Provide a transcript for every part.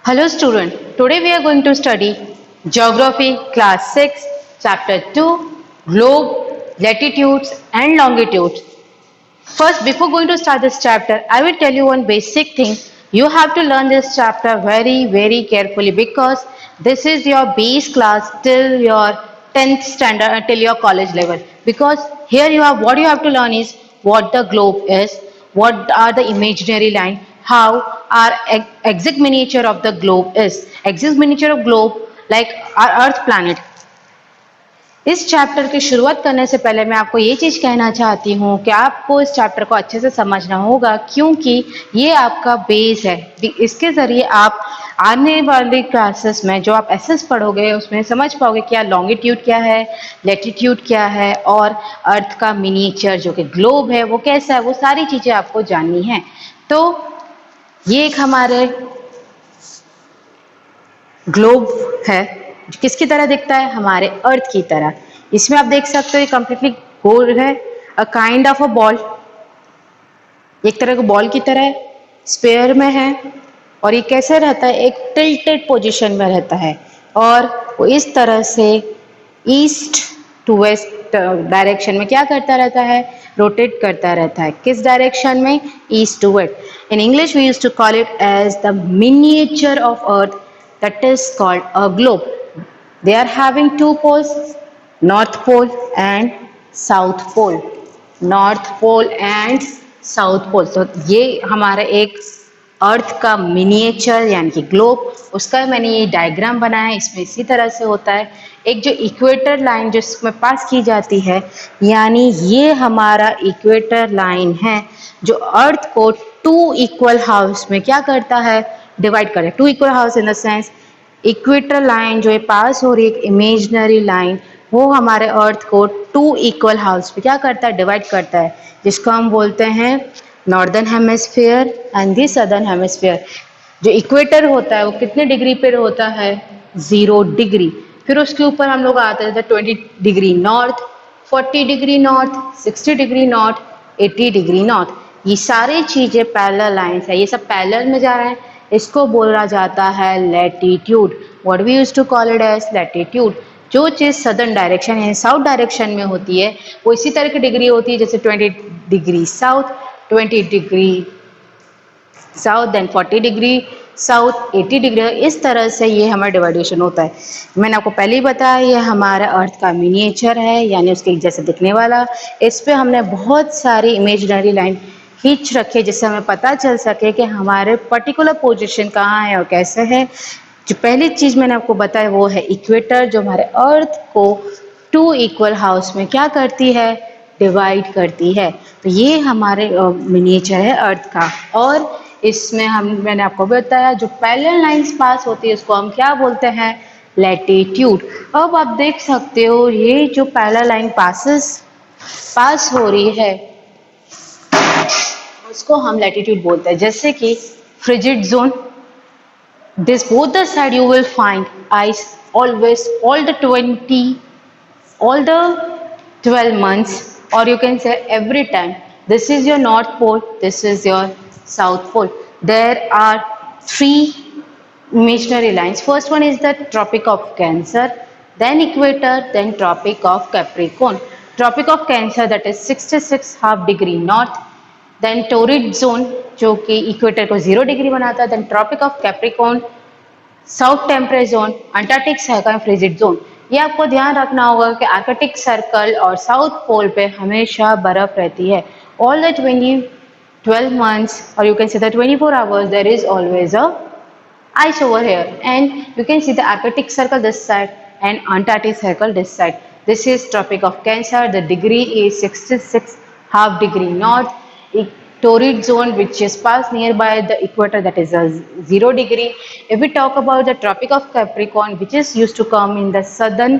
Hello student, today we are going to study Geography class 6 chapter 2 Globe, Latitudes and Longitudes. First, before going to start this chapter, I will tell you one basic thing. You have to learn this chapter very carefully because this is your base class till your 10th standard, till your college level. Because here you have what you have to learn is what the globe is, what are the imaginary line, how our exact miniature of the globe is. Exact miniature of globe like our Earth planet. इस chapter की शुरुआत करने से पहले मैं आपको ये चीज़ कहना चाहती हूँ कि आपको इस चैप्टर को अच्छे से समझना होगा क्योंकि ये आपका बेस है। इसके ज़रिए आप आने वाली क्लासेस में जो आप एसएस पढ़ोगे उसमें समझ पाओगे क्या लॉन्गिट्यूड क्या है, लैटिट्यूड क्या है और अर्थ का मिनिएचर जो कि ग्लोब है वो कैसा है, वो सारी चीज़ें आपको जाननी है। तो ये एक हमारे ग्लोब है, किसकी तरह दिखता है? हमारे अर्थ की तरह। इसमें आप देख सकते हो ये कंप्लीटली गोल है, a kind of a ball, एक तरह का बॉल की तरह है, स्पेयर में है और ये कैसे रहता है? एक टिल्टेड पोजीशन में रहता है और वो इस तरह से ईस्ट टू वेस्ट डायरेक्शन में क्या करता रहता है? रोटेट करता रहता है। किस डायरेक्शन में? East to west. In English we use to call it as the miniature of earth, that is called a globe. They are having two poles, north pole and south pole. North pole and south pole. तो ये हमारा एक अर्थ का miniature यानी कि globe, उसका मैंने ये डायग्राम बनाया है। इसमें इसी तरह से होता है। एक जो इक्वेटर लाइन जो इसमें पास की जाती है, यानी ये हमारा इक्वेटर लाइन है जो अर्थ को टू इक्वल हाउस में क्या करता है? डिवाइड करें। Two equal halves in the sense equator line जो है पास हो रही है, एक इमेजिनरी लाइन, वो हमारे अर्थ को टू इक्वल हाउस पे क्या करता है? डिवाइड करता है, जिसको हम बोलते हैं northern hemisphere and the southern hemisphere. जो इक्वेटर होता है वो कितने डिग्री पे होता है? 0 डिग्री। फिर उसके ऊपर हम लोग आते हैं 20 degree north, 40 degree north, 60 degree north, 80 degree north. ये सारी चीजें पैरेलल लाइंस है, ये सब पैरेलल में जा रहे हैं। इसको बोला जाता है latitude. What we use to call it as latitude. जो चीज़ सदर्न डायरेक्शन यानी साउथ डायरेक्शन में होती है वो इसी तरह की डिग्री होती है, जैसे 20 degree south, 20 degree south, then 40 degree south, 80 degree. इस तरह से ये हमारा डिवाइडेशन होता है। मैंने आपको पहले ही बताया ये हमारा अर्थ का मिनिएचर है यानी उसके जैसे दिखने वाला। इस पे हमने बहुत सारी इमेजिनरी लाइन खींच रखे जिससे हमें पता चल सके कि हमारे पर्टिकुलर पोजीशन कहाँ है और कैसे है। जो पहली चीज मैंने आपको बताया वो है इक्वेटर, जो हमारे अर्थ को टू इक्वल हाउस में क्या करती है? डिवाइड करती है। तो ये हमारे मिनिएचर है अर्थ का। और इसमें मैंने आपको बताया जो पैरेलल लाइंस पास होती है उसको हम क्या बोलते हैं? लैटिट्यूड। अब आप देख सकते हो ये जो पैरेलल लाइन पास हो रही है उसको हम लैटिट्यूड बोलते हैं। जैसे कि frigid zone, this both the side you will find ice always all the 12 months, or you can say every time. This is your north pole, this is your south pole. There are three imaginary lines. First one is the Tropic of Cancer, then equator, then Tropic of Capricorn. Tropic of Cancer, that is 66.5 degree north, then torrid zone जो कि equator को 0 degree बनाता है, then tropic of Capricorn, south temperate zone, Antarctic circle, frigid zone. ये आपको ध्यान रखना होगा कि आर्कटिक सर्कल और साउथ पोल पे हमेशा बर्फ रहती है। All the 12 months or you can say the 24 hours there is always a ice over here, and you can see the Arctic circle this side and Antarctic circle this side. This is Tropic of Cancer. The degree is 66.5 degree north. Torrid zone which is passed nearby the equator, that is a 0 degree. If we talk about the Tropic of Capricorn which is used to come in the southern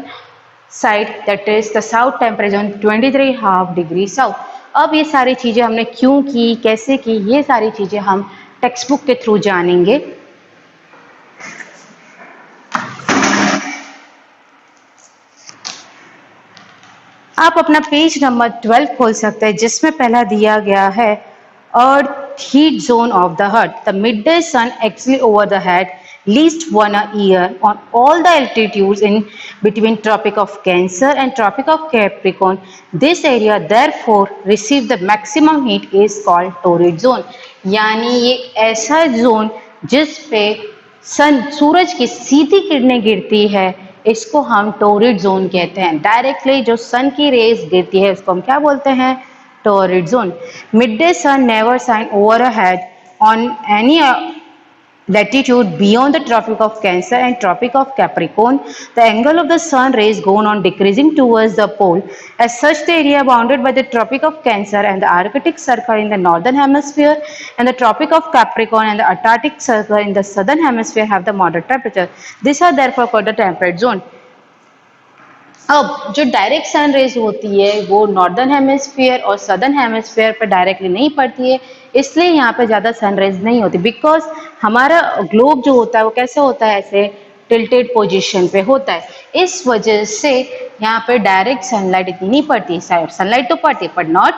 side, that is the south temperature 23.5 degree south. अब ये सारी चीजें हमने क्यों की, कैसे की, ये सारी चीजें हम टेक्स्ट बुक के थ्रू जानेंगे। आप अपना पेज नंबर 12 खोल सकते हैं जिसमें पहला दिया गया है earth heat zone of the hurt. The mid day sun actually over the head least 1 year on all the altitudes in between Tropic of Cancer and Tropic of Capricorn. This area therefore receive the maximum heat is called torrid zone. यानी ये ऐसा zone जिस पे सूरज की सीधी किरणें गिरती है, इसको हम टोरिड जोन कहते हैं। डायरेक्टली जो सन की रेज गिरती है उसको हम क्या बोलते हैं? Torrid zone. Mid day sun never shine overhead on any latitude beyond the Tropic of Cancer and Tropic of Capricorn. The angle of the sun rays go on decreasing towards the pole. As such, the area bounded by the Tropic of Cancer and the Arctic Circle in the northern hemisphere and the Tropic of Capricorn and the Antarctic Circle in the southern hemisphere have the moderate temperature. These are therefore called the temperate zone. अब जो direct sun rays होती है वो northern hemisphere और southern hemisphere पर directly नहीं पड़ती है, इसलिए यहाँ पे ज़्यादा सन रेज नहीं होती। बिकॉज हमारा ग्लोब जो होता है वो कैसे होता है? ऐसे टिल्टेड पोजीशन पे होता है, इस वजह से यहाँ पे डायरेक्ट सनलाइट इतनी नहीं पड़ती। सनलाइट तो पड़ती है बट नॉट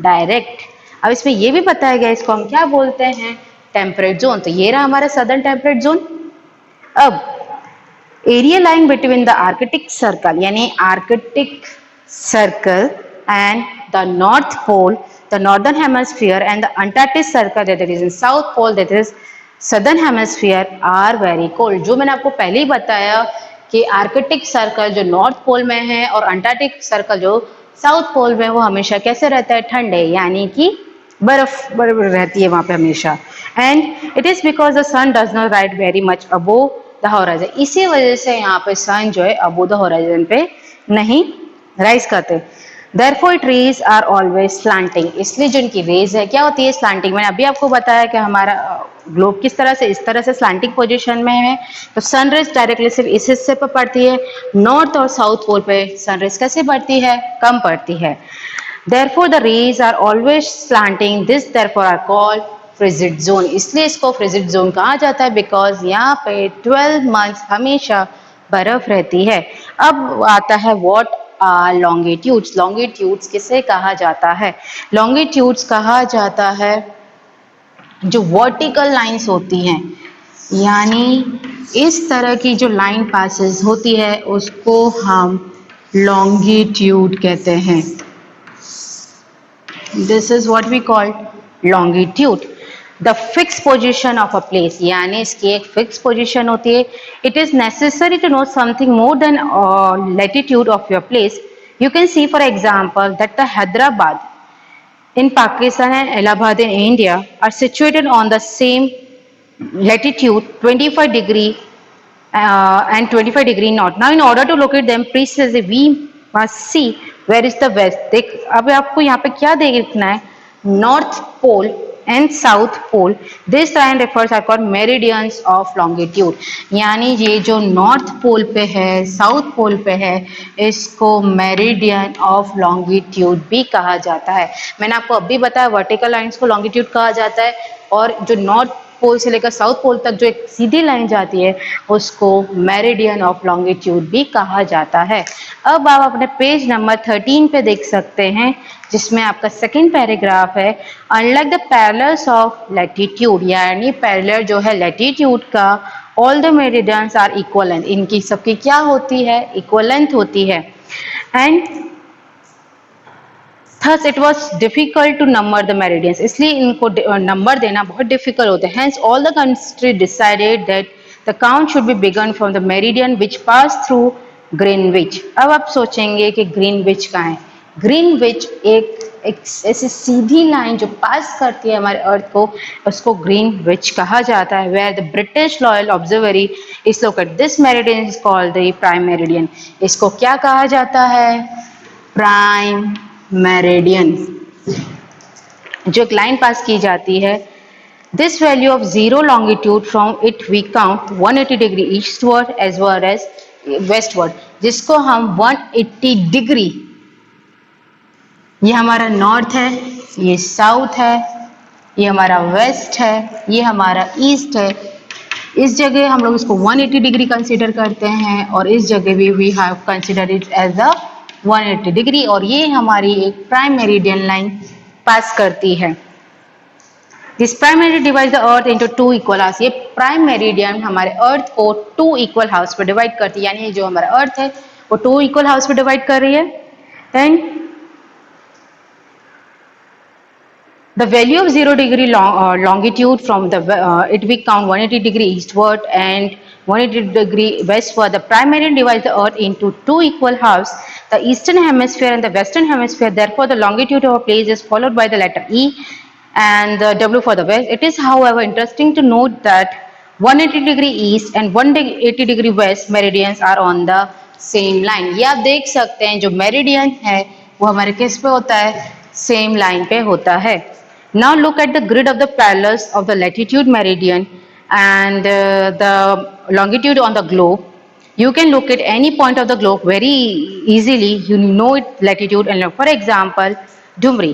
डायरेक्ट। अब इसमें ये भी बताया गया इसको हम क्या बोलते हैं? Temperate zone. तो ये रहा हमारा सदर्न टेम्परेट जोन। अब area lying between the Arctic Circle यानी Arctic Circle and the North Pole, the Northern Hemisphere and the Antarctic Circle that is in South Pole that is Southern Hemisphere are very cold. जो मैंने आपको पहले ही बताया कि Arctic circle जो north pole में है और अंटार्कटिक सर्कल जो साउथ पोल में, वो हमेशा कैसे रहता है? ठंडे, यानी कि बर्फ रहती है वहां पे हमेशा। And it is because the sun does not rise very much above the horizon. इसी वजह से यहाँ पे सन जो है अबोव द होराइजन पे नहीं राइज करते। Therefore trees are always slanting, इसलिए जो इनकी रेज है क्या होती है? स्लांटिंग। मैंने अभी आपको बताया कि हमारा ग्लोब किस तरह से, इस तरह से स्लांटिंग पोजीशन में है। तो सन रेज डायरेक्टली सिर्फ इस हिस्से पर पड़ती है। नॉर्थ और साउथ पोल पे सन रेज कैसे पड़ती है? कम पड़ती है। Therefore the rays are always slanting. This therefore are called frigid zone. इसलिए इसको फ्रिजिड जोन कहा जाता है बिकॉज यहाँ पे 12 मंथ्स हमेशा बर्फ रहती है। अब आता है व्हाट आर लॉन्गिट्यूड्स। लॉन्गिट्यूड्स किसे कहा जाता है? लॉन्गिट्यूड्स कहा जाता है जो वर्टिकल लाइंस होती हैं, यानी इस तरह की जो लाइन पासेस होती है उसको हम लॉन्गिट्यूड कहते हैं। This is what we call longitude. The fix position of a place, यानी इसकी एक फिक्स पोजिशन होती है। It is necessary to know something more than latitude of your place. You can see for example that the Hyderabad in Pakistan and Allahabad in India are situated on the same latitude 25 degree and 25 degree north. Now in order to locate them precisely we must see where is the west. देख अब आपको यहाँ पे क्या देखना है? North Pole and South Pole. This line refers are called meridians of longitude. यानी ये जो नॉर्थ पोल पे है, साउथ पोल पे है, इसको मेरिडियन ऑफ लॉन्गिट्यूड भी कहा जाता है। मैंने आपको अभी बताया वर्टिकल लाइंस को लॉन्गिट्यूड कहा जाता है और जो नॉर्थ पोल से लेकर साउथ पोल तक जो एक सीधी लाइन जाती है उसको मेरिडियन ऑफ लॉन्गिट्यूड भी कहा जाता है। अब आप अपने पेज नंबर 13 पे देख सकते हैं जिसमें आपका सेकंड पैराग्राफ है। Unlike the parallels of latitude, यानी पैरेलल जो है लैटिट्यूड का, all the meridians are equal length. इनकी सबकी क्या होती है? इक्वल लेंथ होती है। And thus it was difficult to number the meridians, इसलिए इनको नंबर देना बहुत डिफिकल्ट होता है। Hence all the country decided that the count should be begun from the meridian which passed through Greenwich। अब आप सोचेंगे कि ग्रीनविच कहाँ है? ग्रीनविच एक ऐसी सीधी लाइन जो पास करती है हमारे अर्थ को, उसको ग्रीनविच कहा जाता है। Where the British Royal Observatory is located, this meridian is called the prime meridian। इसको क्या कहा जाता है? Prime meridian. जो एक लाइन पास की जाती है, this value of zero longitude from it we count 180 degree eastward as well as westward, जिसको हम 180 डिग्री, ये हमारा नॉर्थ है, ये साउथ है, ये हमारा वेस्ट है, ये हमारा ईस्ट है। इस जगह हम लोग इसको 180 डिग्री कंसिडर करते हैं और इस जगह भी we have consider it as a 180 degree, और ये हमारी एक प्राइम मेरिडियन लाइन पास करती है। This prime meridian divide the earth into two equal halves. ये प्राइम मेरिडियन हमारे अर्थ को टू इक्वल हाउस पे डिवाइड करती है, यानी जो हमारा अर्थ है वो टू इक्वल हाउस पे डिवाइड कर रही है। Then the value of 0 degree longitude from the it we count 180 degree eastward and 180 degree westward. The prime meridian divides the earth into two equal halves, the eastern hemisphere and the western hemisphere. Therefore the longitude of a place is followed by the letter E and the W for the west. It is however interesting to note that 180 degree east and 180 degree west meridians are on the same line. ये आप देख सकते हैं जो meridian है वो हमारे किस पे होता है, सेम लाइन पे होता है। Now look at the grid of the parallels of the latitude meridian and the longitude on the globe. You can locate any point of the globe very easily. You know its latitude and for example, Dumri.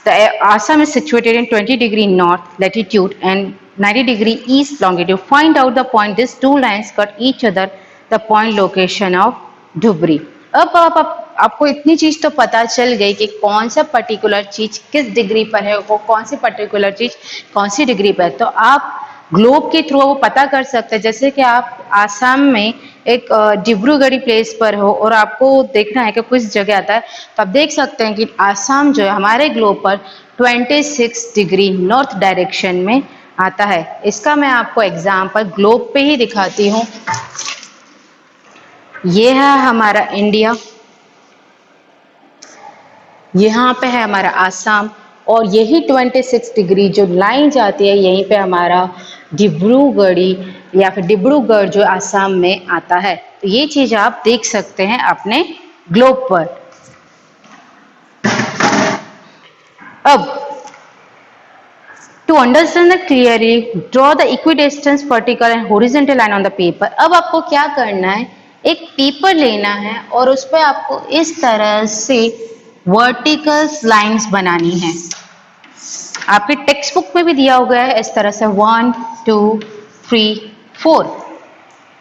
The Assam is situated in 20 degree north latitude and 90 degree east longitude. Find out the point these two lines cut each other, the point location of Dhubri. अब आपको इतनी चीज तो पता चल गई कि कौन सा पर्टिकुलर चीज किस डिग्री पर है, वो कौन सी पर्टिकुलर चीज कौन सी डिग्री पर है, तो आप ग्लोब के थ्रू वो पता कर सकते हैं। जैसे कि आप आसाम में एक डिब्रूगढ़ी प्लेस पर हो और आपको देखना है कि कुछ जगह आता है, तो आप देख सकते हैं कि आसाम जो है हमारे ग्लोब पर 26 डिग्री नॉर्थ डायरेक्शन में आता है। इसका मैं आपको एग्जाम्पल ग्लोब पे ही दिखाती हूँ। ये है हमारा इंडिया, यहाँ पे है हमारा आसाम और यही 26 डिग्री जो लाइन जाती है यहीं पे हमारा डिब्रूगढ़ी या फिर डिब्रूगढ़ जो आसाम में आता है। तो ये चीज आप देख सकते हैं अपने ग्लोब पर। अब to understand the clearly draw the equidistance vertical and horizontal line on the paper. अब आपको क्या करना है, एक पेपर लेना है और उस पर आपको इस तरह से वर्टिकल लाइंस बनानी है। आपके टेक्स्ट बुक में भी दिया हुआ है इस तरह से 1 2 3 4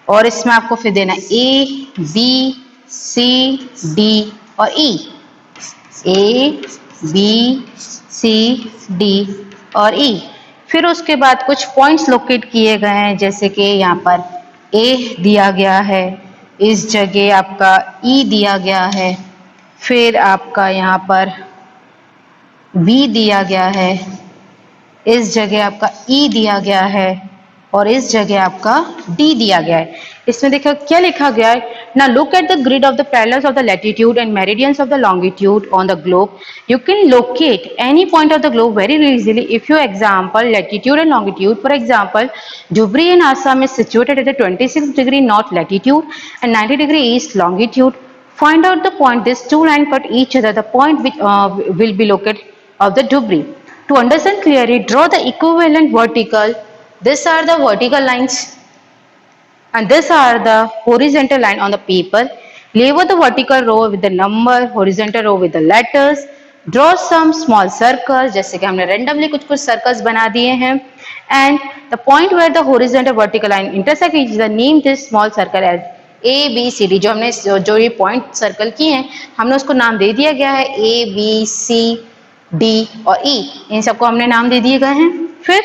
और इसमें आपको फिर देना A B C D और E, A B C D और E। फिर उसके बाद कुछ पॉइंट्स लोकेट किए गए हैं, जैसे कि यहाँ पर A दिया गया है, इस जगह आपका E दिया गया है, फिर आपका यहाँ पर B दिया गया है, इस जगह आपका E दिया गया है और इस जगह आपका D दिया गया है। इसमें देखो क्या लिखा गया है, now look at the grid of the parallels of the latitude and meridians of the longitude on the globe. You can locate any point of the globe very easily if you example latitude and longitude. For example, Dhubri in Assam is situated at a 26 degree north latitude and 90 degree east longitude. Find out the point these two lines cut each other, the point which will be located of the Dhubri. To understand clearly, draw the equivalent vertical. These are the vertical lines and these are the horizontal line on the paper. Label the vertical row with the number, horizontal row with the letters. Draw some small circles, जैसे कि हमने randomly कुछ circles बना दिए हैं. And the point where the horizontal vertical line intersect is the name this small circle as A B C D. जो हमने जो ये point circle किए हैं हमने उसको नाम दे दिया गया है A B C D और E, इन सबको हमने नाम दे दिए गए हैं। फिर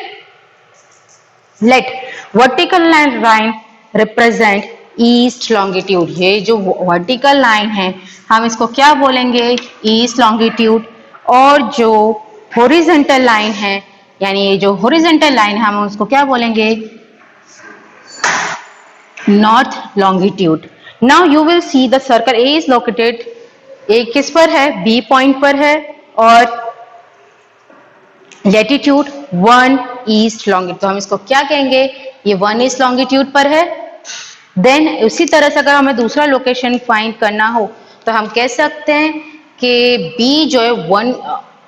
let vertical line represent east longitude। ये जो vertical line है हम इसको क्या बोलेंगे, east longitude। और जो horizontal line है यानी ये जो horizontal line है हम उसको क्या बोलेंगे, north longitude। Now you will see the circle A is located, A किस पर है, B point पर है और लैटिट्यूड 1 ईस्ट लॉन्गिट्यूड, तो हम इसको क्या कहेंगे, ये 1 ईस्ट लॉन्गिट्यूड पर है। देन उसी तरह से अगर हमें दूसरा लोकेशन फाइंड करना हो तो हम कह सकते हैं कि B जो है 1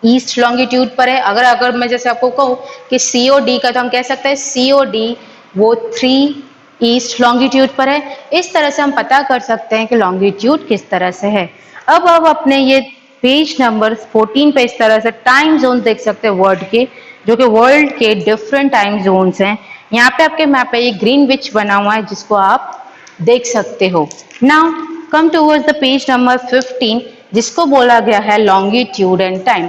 ईस्ट लॉन्गिट्यूड पर है। अगर मैं जैसे आपको कहूँ कि COD का, तो हम कह सकते हैं COD वो 3 ईस्ट लॉन्गिट्यूड पर है। इस तरह से हम पता कर सकते हैं कि लॉन्गिट्यूड किस तरह से है। अब अपने ये पेज नंबर 14 पे इस तरह से टाइम जोन देख सकते हैं वर्ल्ड के, जो कि वर्ल्ड के डिफरेंट टाइम जोन्स हैं। यहाँ पे आपके मैप पे ये ग्रीनविच बना हुआ है जिसको आप देख सकते हो। Now come towards the page number 15 जिसको बोला गया है longitude and time.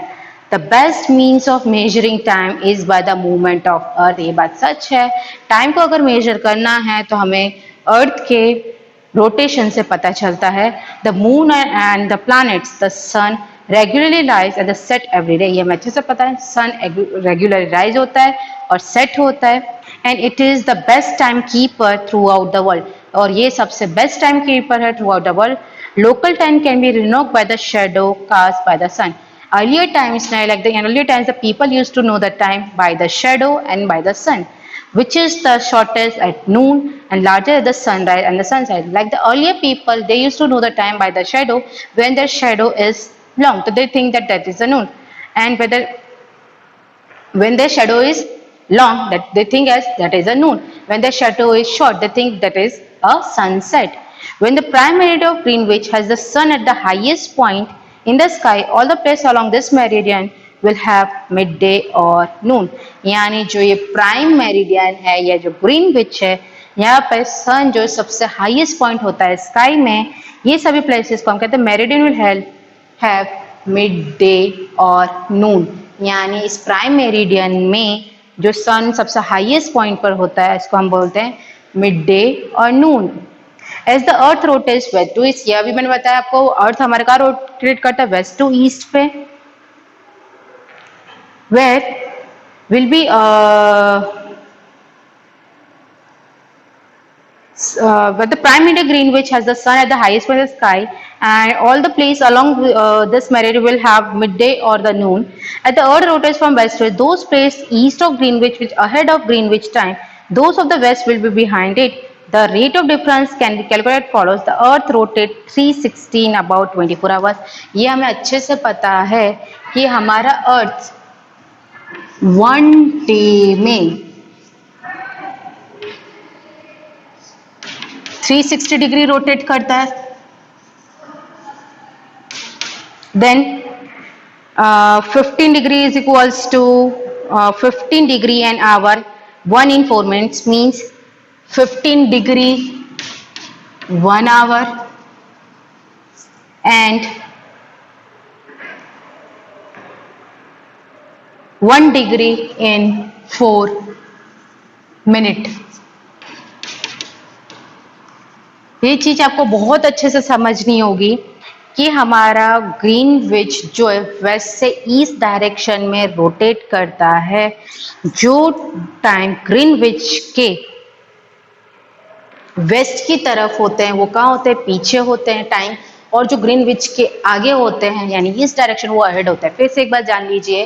The the best means of measuring time is by the movement of earth. ये बात सच है, टाइम को अगर मेजर करना है तो हमें अर्थ के रोटेशन से पता चलता है। The moon and the planets, the sun regularly rise at the set every day. ये हमें अच्छे से पता है, सन रेगुलरली राइज होता है और सेट होता है। And it is the best time keeper throughout the world, और ये सबसे बेस्ट टाइम कीपर है throughout the world. Local time can be denoted by the shadow cast by the sun. Earlier times, in earlier times, the people used to know the time by the shadow and by the sun, which is the shortest at noon and larger at the sunrise and the sunset. Like the earlier people, they used to know the time by the shadow. When their shadow is long, so they think that that is the noon, and when their shadow is long, that they think as that is a noon. When their shadow is short, they think that is a sunset. When the prime meridian of Greenwich has the sun at the highest point in the sky, all the places along this meridian will have midday or noon. यानी जो ये prime meridian है या जो Greenwich है, यहाँ पर सन जो सबसे हाईएस्ट पॉइंट होता है स्काई में, ये सभी प्लेसेस को हम कहते हैं meridian will have mid day और नून। यानी इस प्राइम मेरिडियन में जो सन सबसे हाईएस्ट पॉइंट पर होता है, इसको हम बोलते हैं मिड डे और noon. As the earth rotates west to east, ये अभी मैंने बताया आपको, अर्थ हमारे कहाँ रोटेट करता है, वेस्ट टू ईस्ट पे। Where will be but the prime meridian Greenwich has the sun at the highest point of the sky, and all the places along this meridian will have midday or the noon. As the earth rotates from west to east, those places east of Greenwich which ahead of Greenwich time, those of the west will be behind it. The rate of difference can be calculated follows. The earth rotates 360 in about 24 hours. ये हमें अच्छे से पता है कि हमारा अर्थ 1 day में 360 degree rotate करता है। Then 15 degree is equals to 15 degree an hour 1 in 4 minutes means 15 degree 1 hour and 1 degree in 4 minutes। ये चीज आपको बहुत अच्छे से समझनी होगी कि हमारा ग्रीनविच जो है वेस्ट से ईस्ट डायरेक्शन में रोटेट करता है। जो टाइम ग्रीनविच के वेस्ट की तरफ होते हैं वो कहाँ होते हैं, पीछे होते हैं टाइम, और जो ग्रीनविच के आगे होते हैं यानी ईस्ट डायरेक्शन वो अहेड होता है। फिर से एक बार जान लीजिए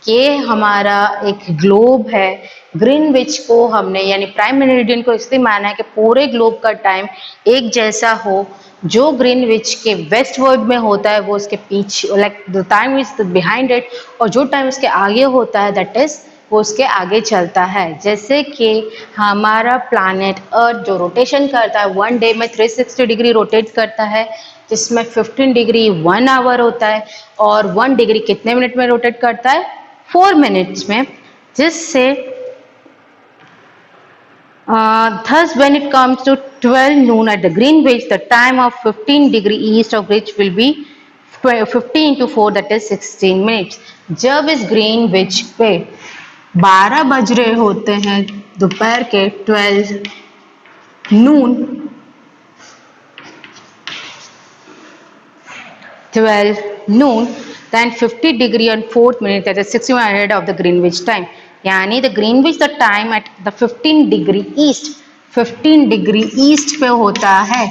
कि हमारा एक ग्लोब है, ग्रीनविच को हमने यानी प्राइम मेरिडियन को इसलिए माना है कि पूरे ग्लोब का टाइम एक जैसा हो। जो ग्रीनविच के वेस्ट वर्ड में होता है वो उसके पीछे, like the time is behind it, और जो टाइम उसके आगे होता है दैट इज वो उसके आगे चलता है। जैसे कि हमारा प्लैनेट अर्थ जो रोटेशन करता है 1 डे में 360 डिग्री रोटेट करता है, जिसमें 15 डिग्री 1 आवर होता है, और 1 डिग्री कितने मिनट में रोटेट करता है, 4 मिनट्स में। जिससे thus when it comes to 12 noon at the Greenwich, the time of 15 degree east of which will be 15 into 4 that is 16 minutes। जब इस ग्रीनविच पे 12 बज रहे होते हैं दोपहर के 12 noon, 12 noon, then 50 degree and 4th minute that is 61 ahead of the Greenwich time। यानी the Greenwich the time at the 15 degree east, 15 degree east पे होता है।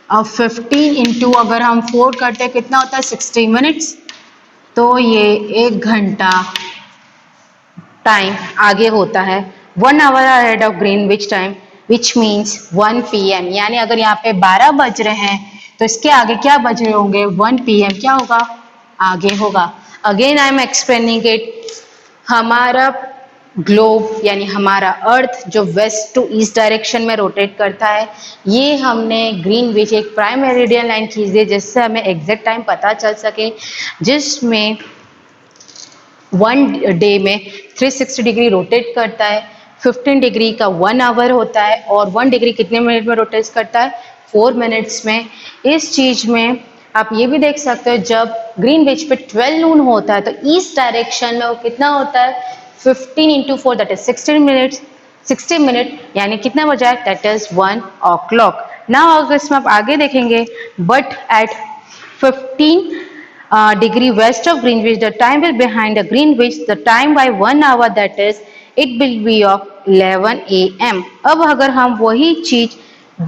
अब 15 इंटू अगर हम 4 करते हैं कितना होता है, 60 मिनट्स, तो ये 1 घंटा टाइम आगे होता है। 1 hour ahead of Greenwich time which means 1 PM। यानी अगर यहाँ पे 12 बज रहे हैं तो इसके आगे क्या बज रहे होंगे, 1 PM क्या होगा, आगे होगा। Again I am explaining it. हमारा ग्लोब यानी हमारा अर्थ जो वेस्ट टू ईस्ट डायरेक्शन में रोटेट करता है, ये हमने ग्रीनविच एक प्राइम मेरिडियन लाइन खींच दी जिससे हमें एग्जैक्ट टाइम पता चल सके, जिसमें 1 डे में 360 डिग्री रोटेट करता है, 15 डिग्री का 1 आवर होता है, और 1 डिग्री कितने मिनट में रोटेट करता है, 4 मिनट्स में। इस चीज में आप ये भी देख सकते हो जब ग्रीनविच पे 12 नून होता है तो ईस्ट डायरेक्शन में वो कितना होता है 15 इंटू 4 दैट इज 60 मिनट यानी कितना बजा है दैट इज 1 o'clock। ना अगर इसमें आप आगे देखेंगे but at 15 degree west of Greenwich the time will behind the Greenwich the time by 1 hour that is it will be of 11 am। अब अगर हम वही चीज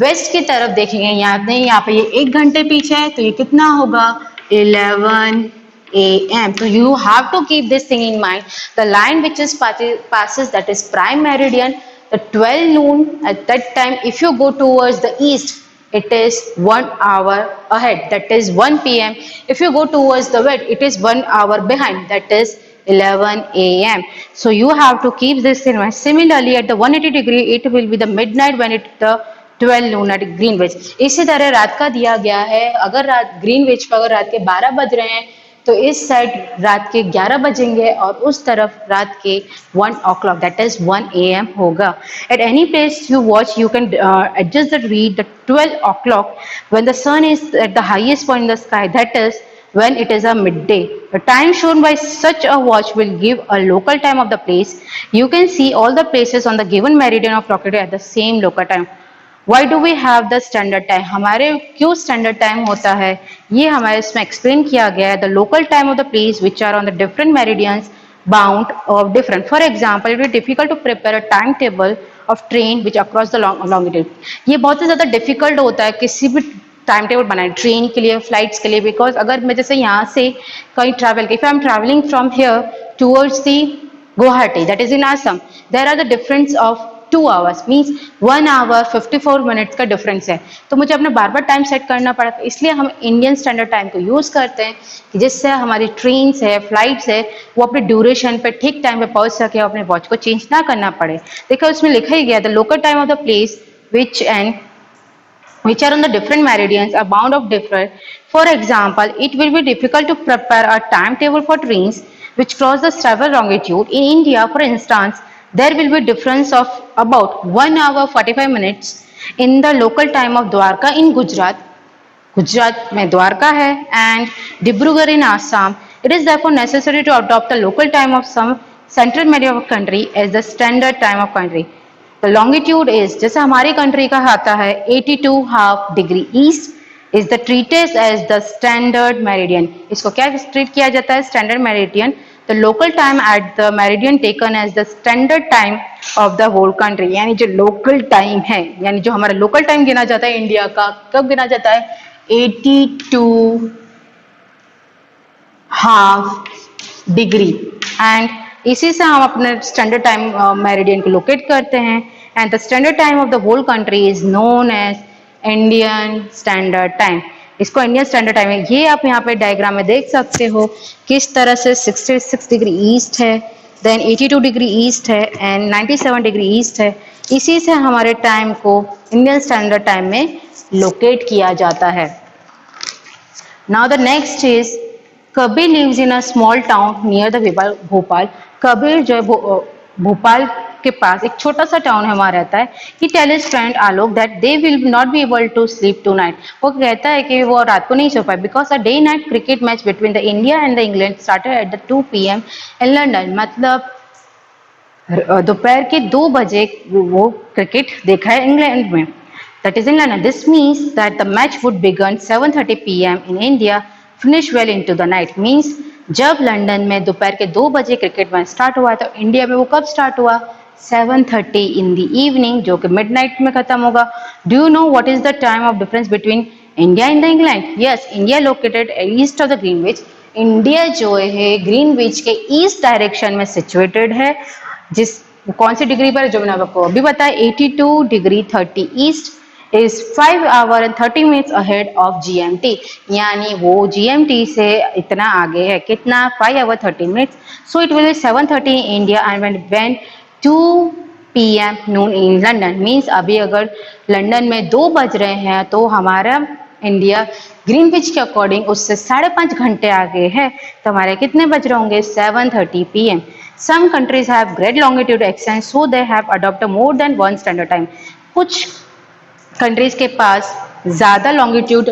वेस्ट की तरफ देखेंगे यहाँ पे ये 1 घंटे पीछे है तो ये कितना होगा 11 am। So you have to keep this thing in mind, the line which is passes that is prime meridian the 12 noon at that time if you go towards the east it is 1 hour ahead that is 1 pm, if you go towards the west it is 1 hour behind that is 11 am। So you have to keep this in mind। Similarly at the 180 degree it will be the midnight when it the 12 noon at Greenwich। इसी तरह रात का दिया गया है अगर रात Greenwich पर अगर रात के 12 बज रहे हैं तो इस साइड रात के 11 बजेंगे और उस तरफ रात के 1 o'clock that is 1 am होगा। At any place you watch you can adjust the read the 12 o'clock when the sun is at the highest point in the sky that is when it is a midday। The time shown by such a watch will give a local time of the place। You can see all the places on the given meridian of located at the same local time। Why do we have the standard time? हमारे क्यों standard time होता है ये हमारे इसमें explain किया गया है। The local time of the place which are on the different meridians bound of different। For example, it will be difficult to prepare a timetable of train which across the longitude। ये बहुत ही ज़्यादा difficult होता है किसी भी time table बनाए train के लिए फ्लाइट्स के लिए बिकॉज अगर मैं जैसे यहाँ से कहीं travel if I am travelling from here towards the Guwahati that is in Assam there are the difference of 2 hours means 1 hour 54 minutes का डिफरेंस है तो मुझे अपना बार बार टाइम सेट करना पड़ा इसलिए हम इंडियन स्टैंडर्ड टाइम को यूज करते हैं कि जिससे हमारी ट्रेन है फ्लाइट्स है वो अपने ड्यूरेशन पे ठीक टाइम पे पहुंच सके और अपने वॉच को चेंज ना करना पड़े। देखो उसमें लिखा ही गया the local time of the place which are on the different meridians are bound of different। For example, it will be difficult to prepare a timetable for trains which cross the several longitude। In India, for instance, there will be difference of about 1 hour 45 minutes in the local time of Dwarka in Gujarat। Gujarat में द्वारका है and Dibrugarh in Assam। It is therefore necessary to adopt the local time of some central meridian of country as the standard time of country। The longitude is जैसे हमारी country का आता है 82.5 degree east is the treated as the standard meridian। इसको क्या treat किया जाता है standard meridian. The local time at the meridian taken as the standard time of the whole country। यानी जो लोकल टाइम है यानी जो हमारा लोकल टाइम गिना जाता है इंडिया का कब गिना जाता है 82.5 डिग्री एंड इसी से हम अपने स्टैंडर्ड टाइम मेरिडियन को लोकेट करते हैं and the standard time of the whole country is known as Indian standard time. इसको इंडियन स्टैंडर्ड टाइम है ये आप यहाँ पे डायग्राम में देख सकते हो किस तरह से 66 डिग्री ईस्ट है देन 82 डिग्री ईस्ट है एंड 97 डिग्री ईस्ट है। इसी से हमारे टाइम को इंडियन स्टैंडर्ड टाइम में लोकेट किया जाता है। Now the next is Kabir lives in a small town near the Bhopal. Kabir जो है भोपाल के पास एक छोटा सा टाउन है वहां रहता है। He tell his friend Alok that they will not be able to sleep tonight. वो कहता है कि वो रात को नहीं सो पाए because a day night cricket match between the India and the England started at the 2 PM in London. मतलब दोपहर के 2 बजे वो क्रिकेट देखा है इंग्लैंड में that is in London। This means that the match would begin 7:30 PM in India finish well into the night। means जब London में दोपहर के 2 बजे क्रिकेट मैच स्टार्ट हुआ तो इंडिया में वो कब स्टार्ट हुआ 7:30 in the evening जो कि मिडनाइट में खत्म होगा। Do you know what is the time of difference between India and the England? Yes, India located east of the Greenwich। India जो है ग्रीनविच के ईस्ट डायरेक्शन में सिचुएटेड है जिस कौन सी डिग्री पर जो मैंने आपको अभी बताया 82 degree 30 east is 5 hour and 30 minutes ahead of GMT। यानी वो GMT से इतना आगे है कितना 5 hour 30 minutes। So it will be 7:30 in India and when 2 PM noon in London। means अभी अगर लंदन में 2 बज रहे हैं तो हमारा इंडिया ग्रीनविच के अकॉर्डिंग उससे 5.5 घंटे आगे है तो हमारे कितने बज रहे होंगे 7:30 PM। Some countries have great longitude extent so they have adopted more than one standard time। कुछ कंट्रीज के पास ज्यादा लॉन्गिट्यूड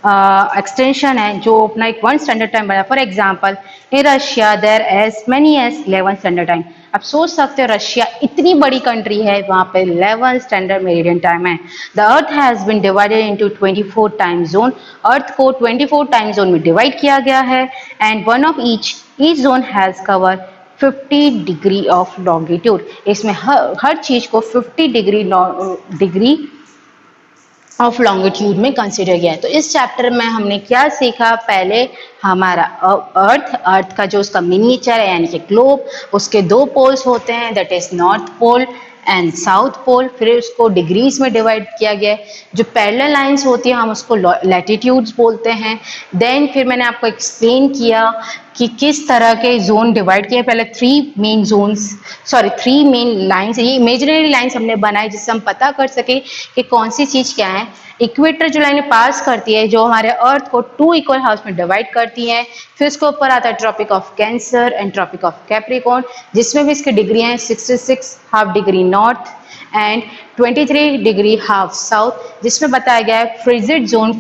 एक्सटेंशन है जो अपना एक 1 स्टैंडर्ड टाइम बनाया। For example in Russia there as many as 11 standard time. आप सोच सकते हो रशिया इतनी बड़ी कंट्री है, वहां पे 11 स्टैंडर्ड मेरिडियन टाइम है। The earth has been divided into 24 time zone. अर्थ को 24 टाइम जोन में डिवाइड किया गया है and one of each zone has cover 50 degree of longitude. इसमें हर चीज को 50 डिग्री ऑफ लॉन्गिट्यूड में कंसिडर किया है। तो इस चैप्टर में हमने क्या सीखा, पहले हमारा अर्थ का जो उसका मिनिएचर है यानी कि ग्लोब, उसके दो पोल्स होते हैं, that is north pole and south pole. फिर उसको डिग्रीज में डिवाइड किया गया है। जो पैरेलल लाइंस होती है हम उसको लैटिट्यूड्स बोलते हैं। देन फिर मैंने आपको एक्सप्लेन किया कि किस तरह के जोन डिवाइड किए। पहले थ्री मेन लाइंस, ये इमेजिनरी लाइंस हमने बनाई जिससे हम पता कर सके कि कौन सी चीज क्या है। इक्वेटर जो लाइन पास करती है, जो हमारे अर्थ को 2 इक्वल हाउस में डिवाइड करती है। फिर उसके ऊपर आता है tropic of cancer and tropic of Capricorn, जिसमें भी इसकी डिग्री है 66 half degree north and 23 degree half south, जिसमें बताया गया है फ्रिजिड जोन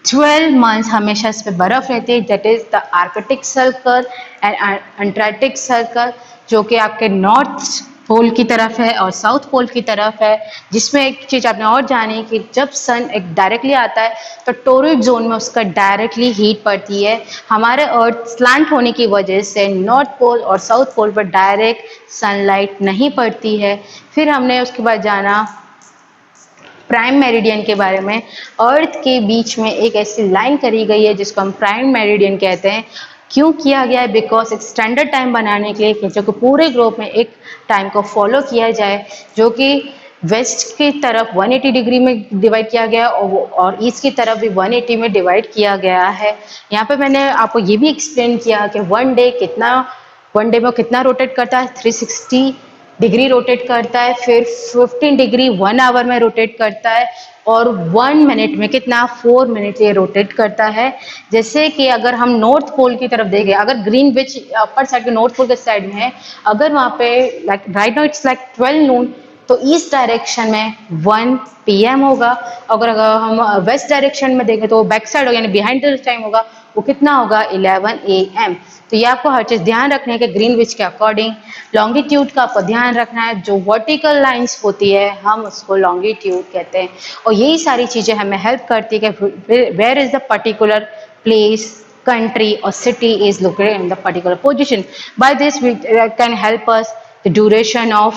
12 मंथ्स हमेशा इस पे बर्फ रहती है, that is the Arctic circle and Antarctic circle, जो कि आपके नॉर्थ पोल की तरफ है और साउथ पोल की तरफ है। जिसमें एक चीज आपने और जानी कि जब सन एक डायरेक्टली आता है तो टोरिड जोन में उसका डायरेक्टली हीट पड़ती है। हमारे अर्थ स्लैंट होने की वजह से नॉर्थ पोल और साउथ पोल पर डायरेक्ट सनलाइट नहीं पड़ती है। फिर हमने उसके बाद जाना प्राइम मेरिडियन के बारे में। अर्थ के बीच में एक ऐसी लाइन करी गई है जिसको हम प्राइम मेरिडियन कहते हैं। क्यों किया गया है? बिकॉज एक स्टैंडर्ड टाइम बनाने के लिए, जो कि पूरे ग्लोब में एक टाइम को फॉलो किया जाए, जो कि वेस्ट की तरफ 180 डिग्री में डिवाइड किया गया और ईस्ट की तरफ भी 180 में डिवाइड किया गया है। यहाँ पे मैंने आपको ये भी एक्सप्लेन किया कि वन डे में कितना रोटेट करता है, 360 डिग्री रोटेट करता है। फिर 15 डिग्री 1 आवर में रोटेट करता है और 1 मिनट में कितना, 4 मिनट ये रोटेट करता है। जैसे कि अगर हम नॉर्थ पोल की तरफ देखें, अगर ग्रीनविच अपर साइड के नॉर्थ पोल के साइड में है, अगर वहाँ पे like right now it's like 12 नून, तो ईस्ट डायरेक्शन में 1 PM होगा। अगर हम वेस्ट डायरेक्शन में देखें तो बैक साइड होगा यानी बिहाइंड द टाइम होगा, वो कितना होगा, 11 AM। तो ये आपको हर चीज ध्यान रखना है कि ग्रीनविच के अकॉर्डिंग लॉन्गिट्यूड का आपको ध्यान रखना है। जो वर्टिकल लाइंस होती है हम उसको लॉन्गिट्यूड कहते हैं और यही सारी चीजें हमें हेल्प करती है कि where is the particular place, country or city is located in the particular position. By this we can help us the duration of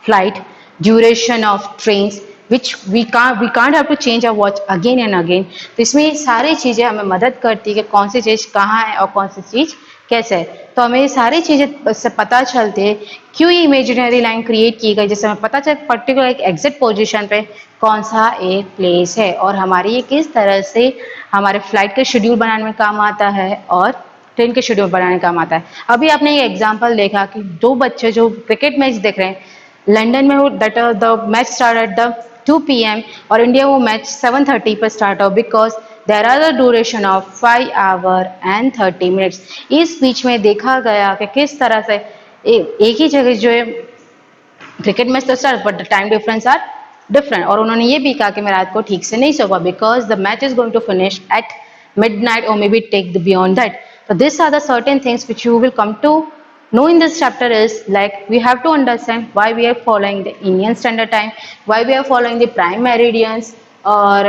flight, duration of trains, which we can't have to change our watch again and again. तो इसमें ये सारी चीजें हमें मदद करती है कि कौन सी चीज कहाँ है और कौन सी चीज कैसे है। तो हमें ये सारी चीजें से पता चलती है क्यों ये इमेजिनरी लाइन क्रिएट की गई, जिससे हमें पता चले पर्टिकुलर एक एग्जैक्ट पोजीशन पे कौन सा एक प्लेस है और हमारी ये किस तरह से हमारे फ्लाइट के शेड्यूल बनाने में काम आता है और ट्रेन के शेड्यूल बनाने में काम आता है। अभी आपने ये एग्जाम्पल देखा कि 2 बच्चे जो क्रिकेट मैच देख रहे हैं, लंदन में वो the match start at the 2 PM और इंडिया वो मैच 7:30 पर स्टार्ट हो, because there are the duration of 5 hour and 30 minutes. इस बीच में देखा गया कि किस तरह से एक ही जगह जो है क्रिकेट मैच तो start but the time difference are different. और उन्होंने ये भी कहा कि मैं रात को ठीक से नहीं सोगा because the match is going to finish at midnight or maybe take the beyond that. So these are the certain things which you will come to know in this chapter is like we have to understand why we are following the Indian Standard Time, why we are following the prime meridians, or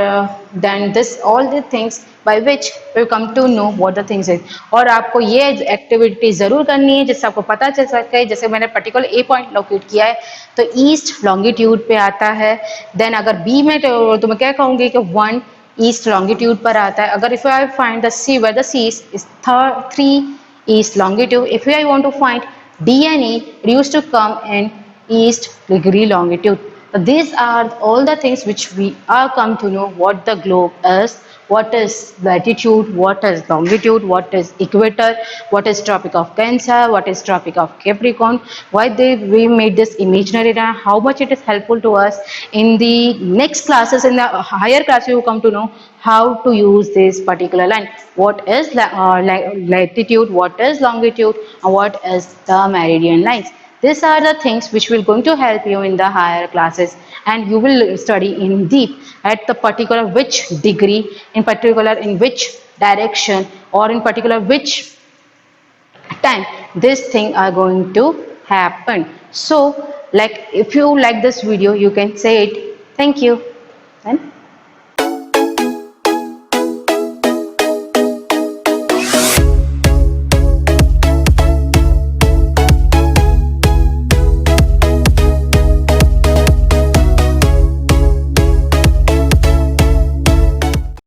then this all the things by which we come to know what the things is. और आपको ये activity जरूर करनी है जिससे आपको पता चल सके है। जैसे मैंने पर्टिकुलर ए पॉइंट लोकेट किया है तो ईस्ट लॉन्गिट्यूड पे आता है। देन अगर बी में तो मैं क्या कहूँगी कि 1 ईस्ट लॉन्गिट्यूड पर आता है। अगर if I find the C where the C is 3 east longitude, if I want to find D and E, it used to come in east degree longitude. So these are all the things which we are come to know what the globe is, what is latitude, what is longitude, what is equator, what is tropic of Cancer, what is tropic of Capricorn, why we made this imaginary line, how much it is helpful to us. In the next classes, in the higher classes, you will come to know how to use this particular line. What is latitude, what is longitude, and what is the meridian lines. These are the things which will going to help you in the higher classes, and you will study in deep at the particular which degree, in particular in which direction, or in particular which time this thing are going to happen. So like if you like this video, you can say it. Thank you.